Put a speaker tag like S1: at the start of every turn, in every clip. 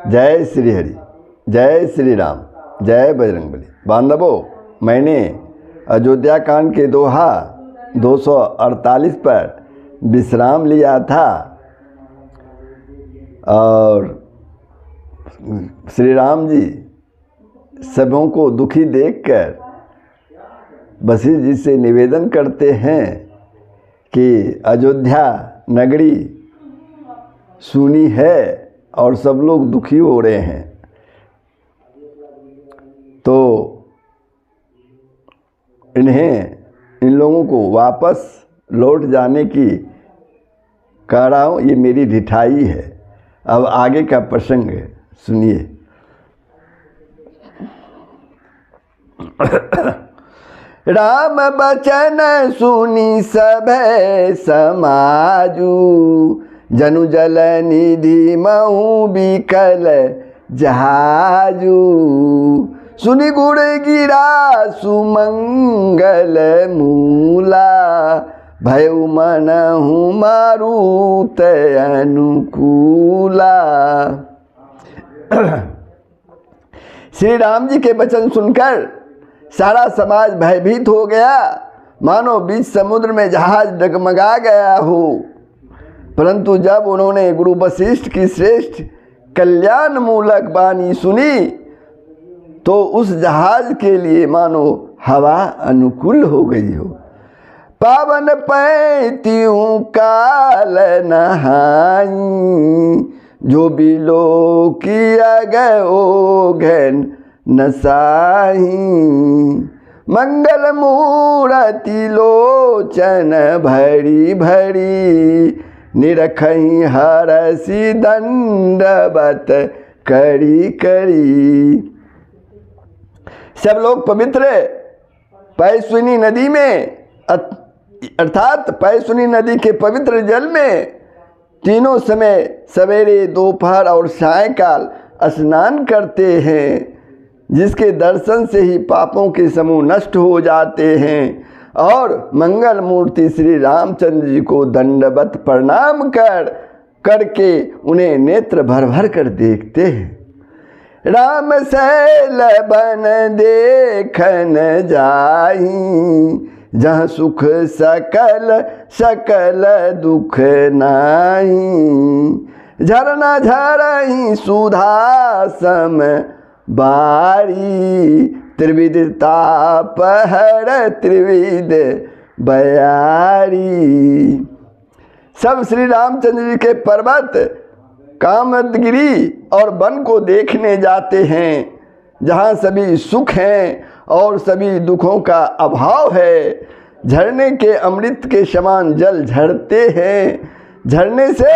S1: जय श्री हरि, जय श्री राम, जय बजरंगबली। बांधवों, मैंने अयोध्या कांड के दोहा 248 पर विश्राम लिया था और श्री राम जी सबों को दुखी देखकर वशिष्ठ जी से निवेदन करते हैं कि अयोध्या नगरी सूनी है और सब लोग दुखी हो रहे हैं, तो इन लोगों को वापस लौट जाने की कह रहा हूँ, ये मेरी ढिठाई है। अब आगे का प्रसंग सुनिए। राम बचन सुनी सभै समाजू, जनु जल निधि महु बिकल जहाजू। सुनि गुण गिरा सुमंगल मूला, भयउ मनहु मारुत अनुकूला। श्री राम जी के वचन सुनकर सारा समाज भयभीत हो गया, मानो बीच समुद्र में जहाज डगमगा गया हो। परंतु जब उन्होंने गुरु वशिष्ठ की श्रेष्ठ कल्याण मूलक वाणी सुनी तो उस जहाज के लिए मानो हवा अनुकूल हो गई हो। पावन पैत्यूं काल नहाई, जो बिलो किया गयो घन नसाही। मंगल मूरति लोचन भरी भरी, निरखई हरसि दंडवत करी करी। सब लोग पवित्र पैसुनी नदी में अर्थात पैसुनी नदी के पवित्र जल में तीनों समय सवेरे, दोपहर और सायंकाल स्नान करते हैं, जिसके दर्शन से ही पापों के समूह नष्ट हो जाते हैं और मंगल मूर्ति श्री रामचंद्र जी को दंडवत प्रणाम करके उन्हें नेत्र भर भर कर देखते हैं। राम शैल बन देखन जाही, जहाँ सुख सकल सकल दुख नाही। झरना झरही सुधा सम बारी, त्रिविध ताप हर त्रिविध बयारी। सब श्री रामचंद्र जी के पर्वत कामदगिरी और वन को देखने जाते हैं, जहाँ सभी सुख हैं और सभी दुखों का अभाव है। झरने के अमृत के समान जल झरते हैं, झरने से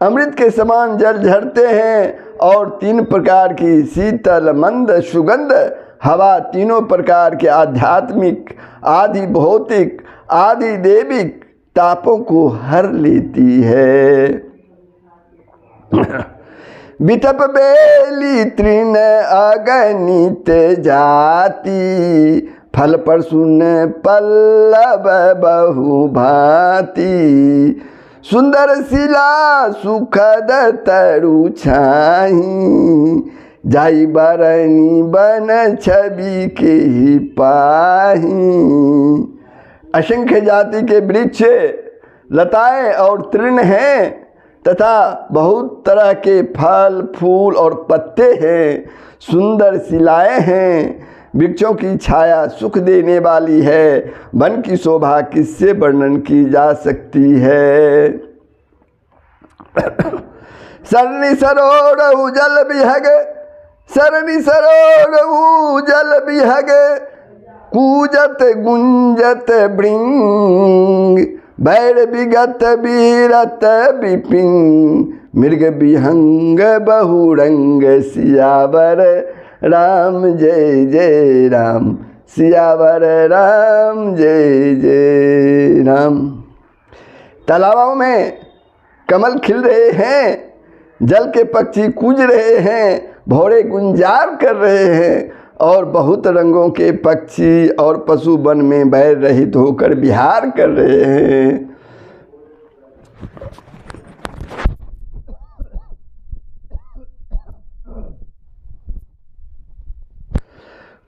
S1: अमृत के समान जल झरते हैं और 3 प्रकार की शीतल मंद सुगंध हवा तीनों प्रकार के आध्यात्मिक, आदि भौतिक, आदि देविक तापों को हर लेती है। बिटप बेली तृण अगणित जाति, फल पर सुन पल्लव बहु भांति। सुंदर शिला सुखद तरु छाही, जाई बरनी बन छवि के ही पाही। असंख्य जाति के वृक्ष, लताएं और तृण हैं तथा बहुत तरह के फल, फूल और पत्ते हैं। सुंदर शिलाएं हैं, वृक्षों की छाया सुख देने वाली है। वन की शोभा किससे वर्णन की जा सकती है। सरनी सरोरहु जल बिहग, सरनी सरोरहु जल बिहग, कूजत गुंजत भृंग। बैर बिगत बीरत बिपिन, मृग बिहंग बहुरंग। सियावर राम जय जय राम, सियावर राम जय जय राम। तालाबों में कमल खिल रहे हैं, जल के पक्षी कूज रहे हैं, भौरे गुंजार कर रहे हैं और बहुत रंगों के पक्षी और पशु वन में बैर रहित होकर विहार कर रहे हैं।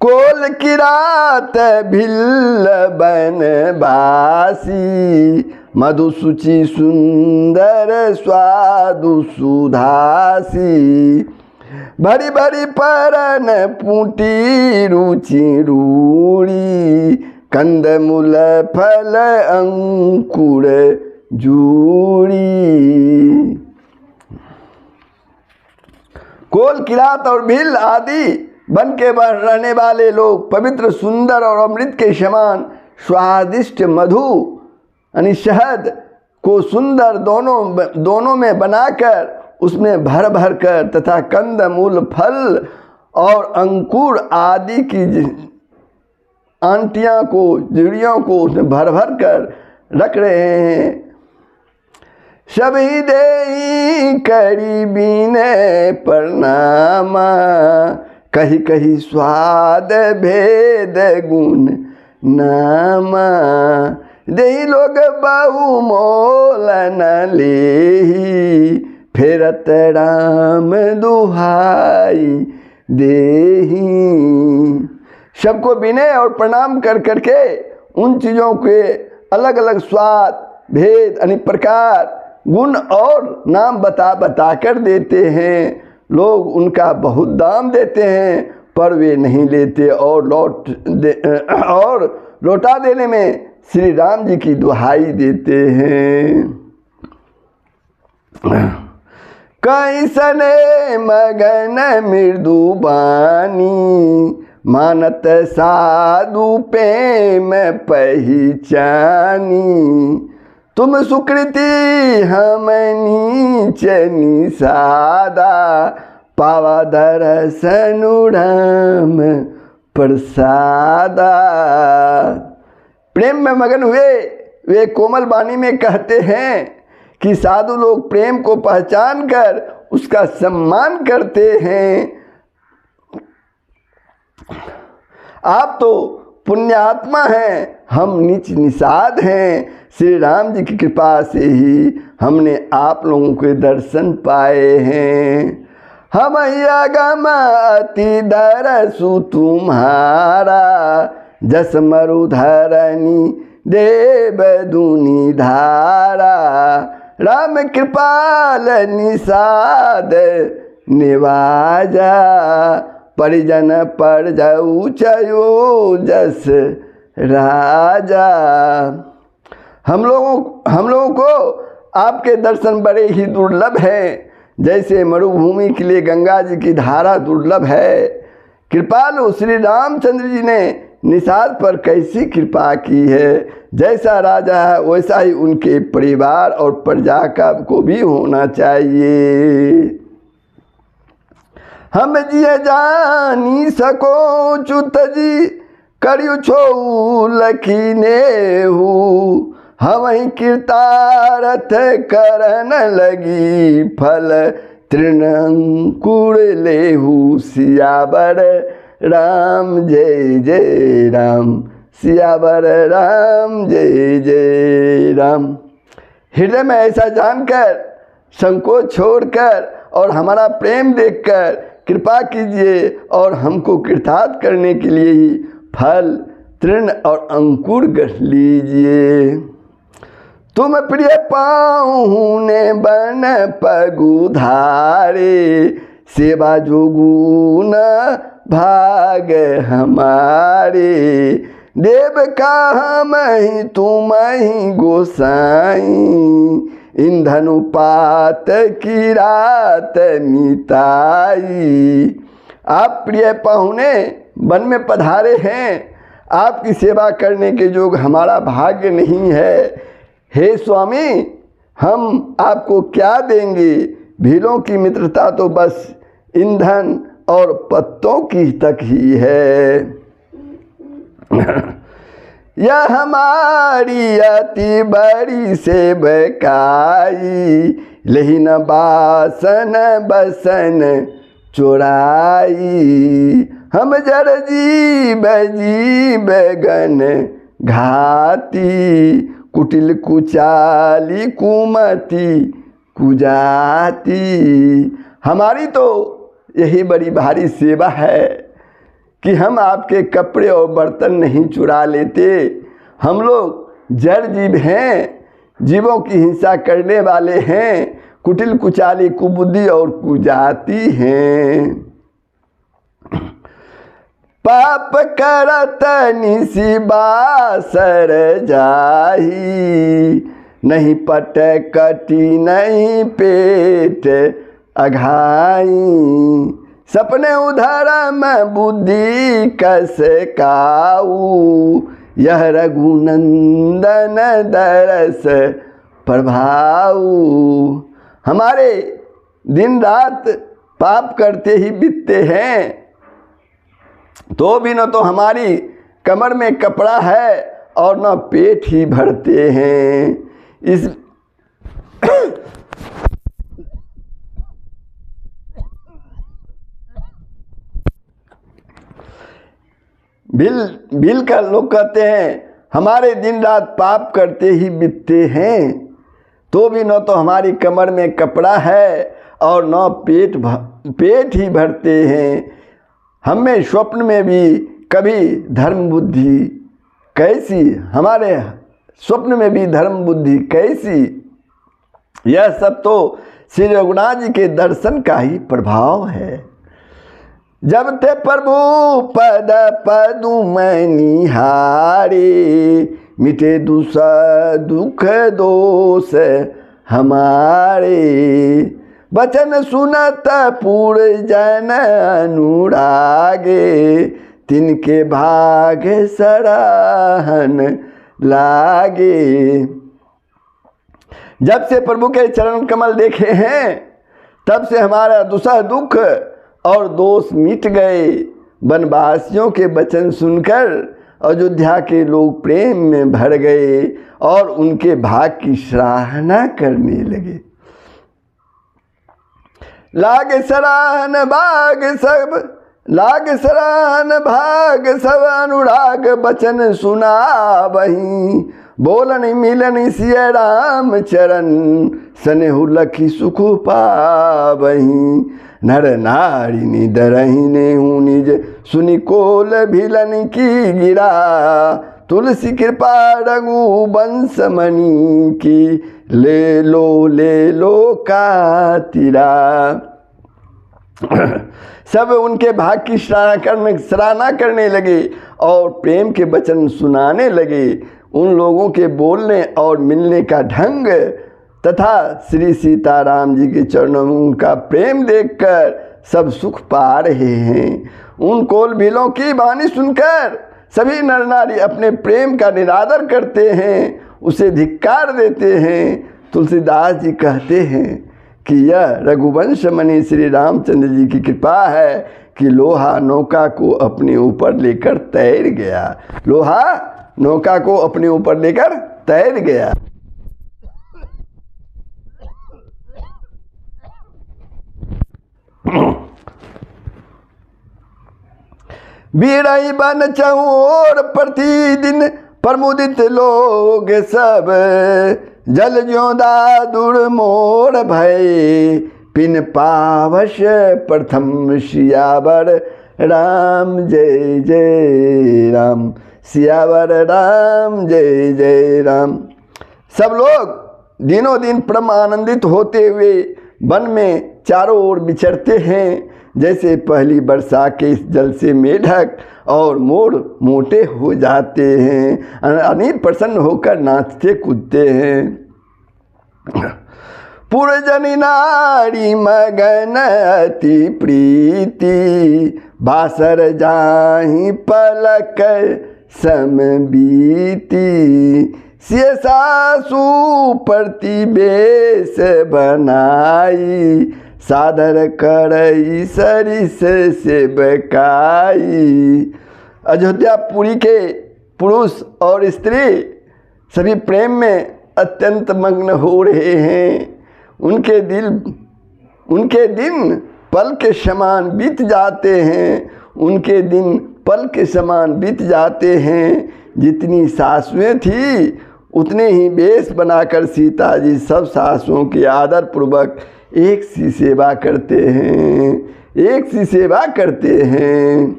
S1: कोल किरात भिल्ल बनवासी, मधु सुचि सुंदर स्वादु सुधासी, भरी भरी परन पुटी रुचि रूड़ी, कंद मूल फल अंकुर जूड़ी। कोल किरात और भील आदि बन के रहने वाले लोग पवित्र सुंदर और अमृत के समान स्वादिष्ट मधु यानी शहद को सुंदर दोनों में बनाकर उसमें भर भर कर तथा कंद मूल फल और अंकुर आदि की आंटियां को चिड़ियों को उसमें भर भर कर रख रहे हैं। सभी देई करी बीने प्रणामा, कही कही स्वाद भेद गुण नामा, देही लोग बहु मोल न लेही, फेरत राम दुहाई देही। सबको विनय और प्रणाम कर करके उन चीज़ों के अलग अलग स्वाद भेद अनेक प्रकार गुण और नाम बता कर देते हैं। लोग उनका बहुत दाम देते हैं पर वे नहीं लेते और लौटा देने में श्री राम जी की दुहाई देते हैं। कैसने मगन मृदु बानी, मानत साधु प्रेम पहचानी, तुम सुकृति हम नीच निषादा, पावा दर्शन राम प्रसादा। प्रेम में मगन हुए वे कोमल वाणी में कहते हैं कि साधु लोग प्रेम को पहचान कर उसका सम्मान करते हैं। आप तो पुण्यात्मा हैं, हम नीच निषाद हैं। श्री राम जी की कृपा से ही हमने आप लोगों के दर्शन पाए हैं। हम अगम अति दरसु तुम्हारा, जस मरुधरणी देव दुनि धारा, राम कृपाल निषाद निवाजा, परिजन पर जाऊ चयो जस राजा। हम लोगों को आपके दर्शन बड़े ही दुर्लभ हैं, जैसे मरुभूमि के लिए गंगा जी की धारा दुर्लभ है। कृपालु श्री रामचंद्र जी ने निषाद पर कैसी कृपा की है। जैसा राजा है वैसा ही उनके परिवार और प्रजा का को भी होना चाहिए। हम जिय जानी सको चुत जी, करियु छो लखीने हूँ, हवहीं कृतारथ करन लगी, फल तृणंकुर लेहू, सियावर राम जय जय राम, सियावर राम जय जय राम। हृदय में ऐसा जानकर, संकोच छोड़कर और हमारा प्रेम देखकर कृपा कीजिए और हमको कृतार्थ करने के लिए ही फल तृण और अंकुर गढ़ लीजिए। तुम प्रिय पाहुने बन पगुधारे, सेवा जोगुन भाग हमारे, देव का हम ही तुम ही गोसाई, ईंधन उपात की रात मिताई। आप प्रिय पाहुने वन में पधारे हैं, आपकी सेवा करने के जोग हमारा भाग्य नहीं है। हे स्वामी, हम आपको क्या देंगे। भीलों की मित्रता तो बस ईंधन और पत्तों की तक ही है। यह हमारी अति बड़ी सेवकाई, लेहिन बासन बसन चुराई, हम जर जीव जीव गन घाती, कुटिल कुचाली कुमति कुजाती। हमारी तो यही बड़ी भारी सेवा है कि हम आपके कपड़े और बर्तन नहीं चुरा लेते। हम लोग जड़ जीव हैं, जीवों की हिंसा करने वाले हैं, कुटिल कुचाली कुबुद्धि और कुजाति हैं। पाप करत निसी बासर जाही, नहीं पट कटी नहीं पेट अघाई। सपने उधरम बुद्धि कस काऊ, यह रघुनंदन दरस प्रभाऊ। हमारे दिन रात पाप करते ही बीतते हैं, तो भी न तो हमारी कमर में कपड़ा है और न पेट ही भरते हैं। इस बिल का लोग कहते हैं हमारे दिन रात पाप करते ही बीतते हैं, तो भी न तो हमारी कमर में कपड़ा है और न पेट ही भरते हैं। हमें स्वप्न में भी कभी धर्म बुद्धि कैसी, हमारे स्वप्न में भी धर्म बुद्धि कैसी। यह सब तो श्री रघुनाथ जी के दर्शन का ही प्रभाव है। जब ते प्रभु पद पदुम निहारे, मिटे दुख दोष हमारे। वचन सुनत पूर जन अनुरागे, तिनके भाग सराहन लागे। जब से प्रभु के चरण कमल देखे हैं, तब से हमारा दूसरा दुख और दोष मिट गए। वनवासियों के वचन सुनकर अयोध्या के लोग प्रेम में भर गए और उनके भाग की सराहना करने लगे। लाग सराहन भाग सब अनुराग, वचन सुना वहीं। बोलन मिलन सिय राम चरण, सनेहु लखी सुख पावहीं। नर नारी निदरही नेहु निज, सुनि कोल भिलन की गिरा। तुलसी कृपा रघुवंश मणि की, ले लो कातिरा। सब उनके भाग की सराहना करने लगे और प्रेम के वचन सुनाने लगे। उन लोगों के बोलने और मिलने का ढंग तथा श्री सीताराम जी के चरणों में उनका प्रेम देखकर सब सुख पा रहे हैं। उन कोल बिलों की वाणी सुनकर सभी नर नारी अपने प्रेम का निरादर करते हैं, उसे धिक्कार देते हैं। तुलसीदास जी कहते हैं कि यह रघुवंश मणि श्री रामचंद्र जी की कृपा है कि लोहा नौका को अपने ऊपर लेकर तैर गया। लोहा नौका को अपने ऊपर लेकर तैर गया। बीड़ई बन चौर प्रतिदिन प्रमुदित लोग सब, जल ज्योदा दूर मोर भय। पिन पावश प्रथम सियावर राम जय जय राम, सियावर राम जय जय राम। सब लोग दिनों दिन परम आनंदित होते हुए वन में चारों ओर विचरते हैं। जैसे पहली वर्षा के जल से मेढक और मोर मोटे हो जाते हैं, अनिल प्रसन्न होकर नाचते कूदते हैं। पुरजनी नारी मगन अति प्रीति, बासर जाहि पलक सम बीती। सिय सासु प्रतिवेश बनाई, सादर करई सरिस सेवकाई। अयोध्यापुरी के पुरुष और स्त्री सभी प्रेम में अत्यंत मग्न हो रहे हैं। उनके दिन पल के समान बीत जाते हैं। उनके दिन पल के समान बीत जाते हैं। जितनी सासुएं थी उतने ही वेश बनाकर सीता जी सब सासुओं की आदर पूर्वक एक सी सेवा करते हैं, एक सी सेवा करते हैं।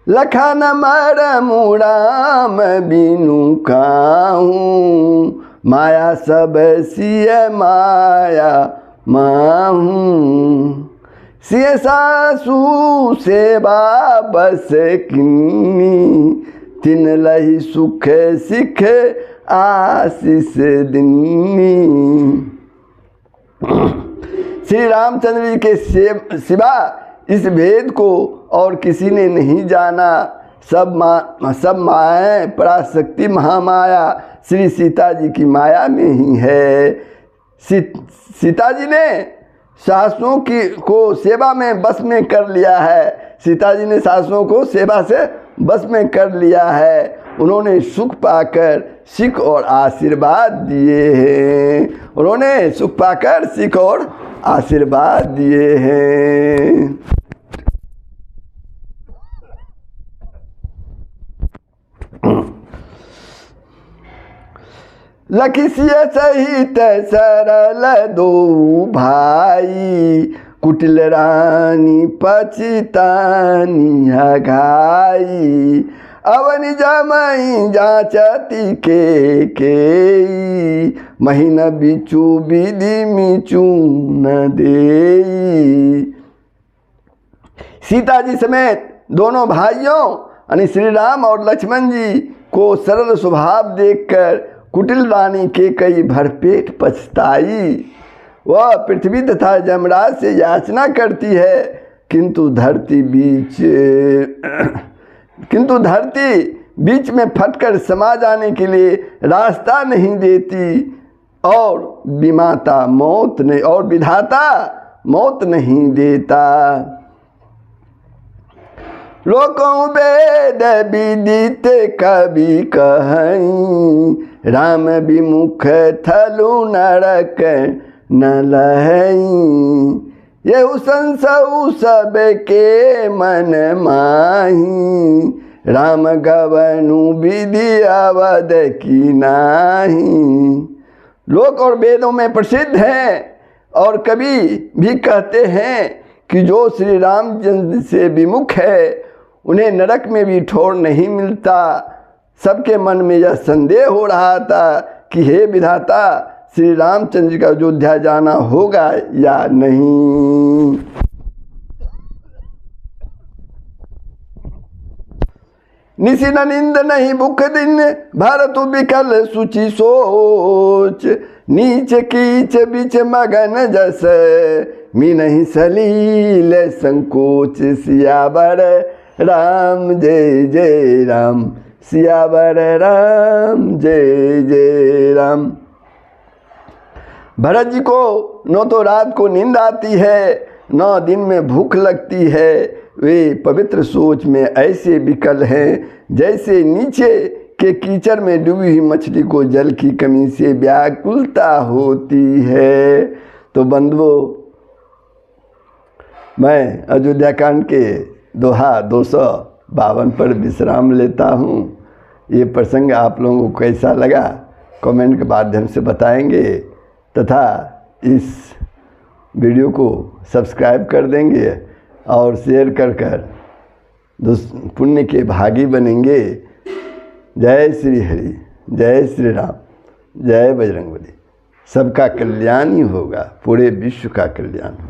S1: लखन मर मुराम बिनु काहूँ, माया सब सिय माया माहूँ। सिय सासू सेवा बस किन्नी, तिन लही सुख सिख आशीष दिन्नी। श्री रामचंद्र जी के सिवा इस भेद को और किसी ने नहीं जाना। सब मायाएं पराशक्ति महामाया श्री सीता जी की माया में ही है। सीता जी ने सासुओं को सेवा में बस में कर लिया है। सीता जी ने सासुओं को सेवा से बस में कर लिया है। उन्होंने सुख पाकर सिख और आशीर्वाद दिए हैं। उन्होंने सुख पाकर सिख और आशीर्वाद दिए हैं। लखिसिय सहित सरल दो भाई, कुटिल रानी पचितानी घाई। अवनि जमई जाचती के महीन बिचू विधि मिचू न देई। सीता जी समेत दोनों भाइयों यानी श्री राम और लक्ष्मण जी को सरल स्वभाव देखकर कुटिल रानी के कई भरपेट पछताई। वह पृथ्वी तथा जमराज से याचना करती है, किंतु धरती बीच में फटकर समा जाने के लिए रास्ता नहीं देती, और विधाता मौत नहीं देता। लोकों वेद विदित कवि कहई, राम विमुख थलु नरक न लहई। यहु संसऊ सब के मन माही, राम गवनु विधि अवध की नाही। लोक और वेदों में प्रसिद्ध है और कवि भी कहते हैं कि जो श्री रामचंद्र से विमुख है उन्हें नरक में भी ठौर नहीं मिलता। सबके मन में यह संदेह हो रहा था कि हे विधाता, श्री रामचंद्र का अयोध्या जाना होगा या नहीं। निशिन निंद नहीं भूख दिन, भरत बिकल सुचि सोच। नीच कीच बीच मगन जस, मिनहि सलील संकोच। सियावर राम जय जय राम, सियावर राम जय जय राम। भरत जी को न तो रात को नींद आती है, न दिन में भूख लगती है। वे पवित्र सोच में ऐसे विकल हैं जैसे नीचे के कीचड़ में डूबी हुई मछली को जल की कमी से व्याकुलता होती है। तो बंधुओं, मैं अयोध्या कांड के दोहा 252 पर विश्राम लेता हूँ। ये प्रसंग आप लोगों को कैसा लगा कमेंट के माध्यम से बताएंगे, तथा इस वीडियो को सब्सक्राइब कर देंगे और शेयर कर पुण्य के भागी बनेंगे। जय श्री हरि, जय श्री राम, जय बजरंगबली। सबका कल्याण ही होगा, पूरे विश्व का कल्याण होगा।